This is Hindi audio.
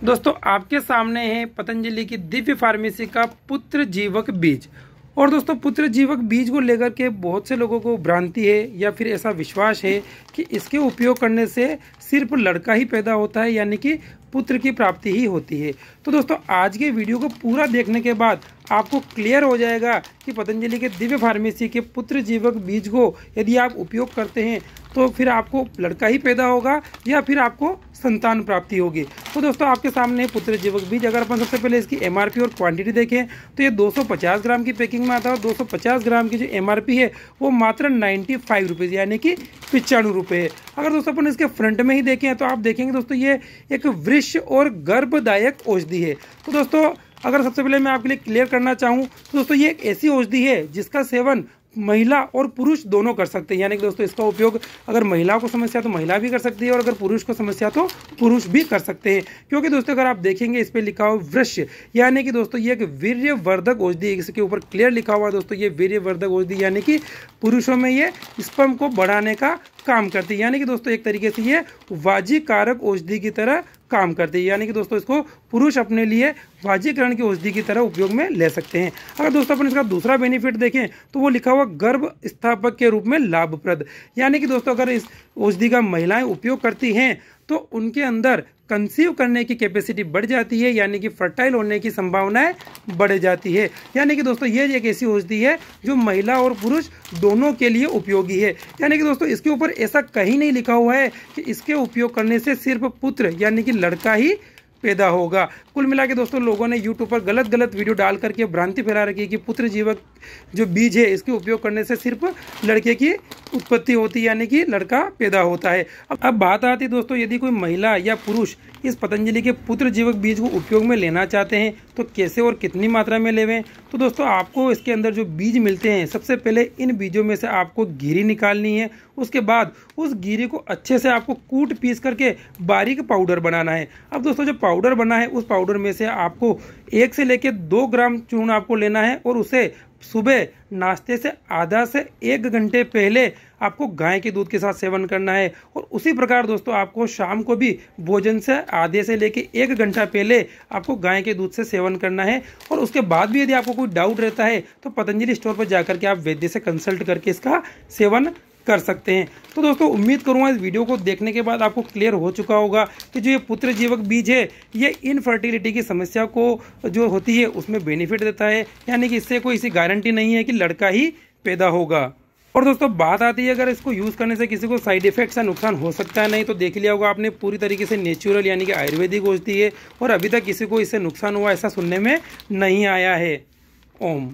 दोस्तों आपके सामने है पतंजलि की दिव्य फार्मेसी का पुत्र जीवक बीज। और दोस्तों पुत्र जीवक बीज को लेकर के बहुत से लोगों को भ्रांति है या फिर ऐसा विश्वास है कि इसके उपयोग करने से सिर्फ लड़का ही पैदा होता है, यानी कि पुत्र की प्राप्ति ही होती है। तो दोस्तों आज के वीडियो को पूरा देखने के बाद आपको क्लियर हो जाएगा कि पतंजलि के दिव्य फार्मेसी के पुत्र जीवक बीज को यदि आप उपयोग करते हैं तो फिर आपको लड़का ही पैदा होगा या फिर आपको संतान प्राप्ति होगी। तो दोस्तों आपके सामने पुत्र जीवक बीज, अगर अपन सबसे पहले इसकी एमआरपी और क्वांटिटी देखें तो ये 250 ग्राम की पैकिंग में आता है और 250 ग्राम की जो एमआरपी है वो मात्र 95 रुपीज़ यानी कि 95 रुपये है। अगर दोस्तों अपन इसके फ्रंट में ही देखें तो आप देखेंगे दोस्तों ये एक वृक्ष और गर्भदायक औषधि है। तो दोस्तों अगर सबसे पहले मैं आपके लिए क्लियर करना चाहूँ तो दोस्तों ये एक ऐसी औषधि है जिसका सेवन महिला और पुरुष दोनों कर सकते हैं, यानी कि दोस्तों इसका उपयोग अगर महिलाओं को समस्या तो महिला भी कर सकती है और अगर पुरुष को समस्या तो पुरुष भी कर सकते हैं। क्योंकि दोस्तों अगर आप देखेंगे इस पर लिखा हुआ वृक्ष, यानी कि दोस्तों ये एक वीर्यवर्धक औषधि, इसके ऊपर क्लियर लिखा हुआ है दोस्तों ये वीर्यवर्धक औषधि, यानी कि पुरुषों में ये स्पर्म को बढ़ाने का काम करती है, यानी कि दोस्तों एक तरीके से ये वाजीकारक औषधि की तरह काम करती है, यानी कि दोस्तों इसको पुरुष अपने लिए वाजीकरण की औषधि की तरह उपयोग में ले सकते हैं। अगर दोस्तों अपन इसका दूसरा बेनिफिट देखें तो वो लिखा हुआ गर्भ स्थापक के रूप में लाभप्रद, यानी कि दोस्तों अगर इस औषधि का महिलाएं उपयोग करती हैं तो उनके अंदर कंसीव करने की कैपेसिटी बढ़ जाती है, यानी कि फर्टाइल होने की संभावनाएं बढ़ जाती है। यानी कि दोस्तों ये एक ऐसी औषधि है जो महिला और पुरुष दोनों के लिए उपयोगी है। यानी कि दोस्तों इसके ऊपर ऐसा कहीं नहीं लिखा हुआ है कि इसके उपयोग करने से सिर्फ पुत्र यानी कि लड़का ही पैदा होगा। कुल मिला के दोस्तों लोगों ने यूट्यूब पर गलत वीडियो डाल करके भ्रांति फैला रखी है कि पुत्र जीवक जो बीज है इसके उपयोग करने से सिर्फ लड़के की उत्पत्ति होती है, यानी कि लड़का पैदा होता है। अब बात आती है दोस्तों यदि कोई महिला या पुरुष इस पतंजलि के पुत्र जीवक बीज को उपयोग में लेना चाहते हैं तो कैसे और कितनी मात्रा में लेवें। तो दोस्तों आपको इसके अंदर जो बीज मिलते हैं सबसे पहले इन बीजों में से आपको गिरी निकालनी है, उसके बाद उस गिरी को अच्छे से आपको कूट पीस करके बारीक पाउडर बनाना है। अब दोस्तों जो पाउडर बना है उस पाउडर में से आपको 1 से लेकर 2 ग्राम चूर्ण आपको लेना है और उसे सुबह नाश्ते से आधा से 1 घंटे पहले आपको गाय के दूध के साथ सेवन करना है। और उसी प्रकार दोस्तों आपको शाम को भी भोजन से आधे से लेके 1 घंटा पहले आपको गाय के दूध से सेवन करना है। और उसके बाद भी यदि आपको कोई डाउट रहता है तो पतंजलि स्टोर पर जाकर के आप वैद्य से कंसल्ट करके इसका सेवन कर सकते हैं। तो दोस्तों उम्मीद करूंगा इस वीडियो को देखने के बाद आपको क्लियर हो चुका होगा कि जो ये पुत्र जीवक बीज है ये इनफर्टिलिटी की समस्या को जो होती है उसमें बेनिफिट देता है, यानी कि इससे कोई ऐसी गारंटी नहीं है कि लड़का ही पैदा होगा। और दोस्तों बात आती है अगर इसको यूज़ करने से किसी को साइड इफेक्ट या नुकसान हो सकता है, नहीं तो देख लिया होगा आपने पूरी तरीके से नेचुरल यानी कि आयुर्वेदिक औषधि है और अभी तक किसी को इससे नुकसान हुआ ऐसा सुनने में नहीं आया है। ओम।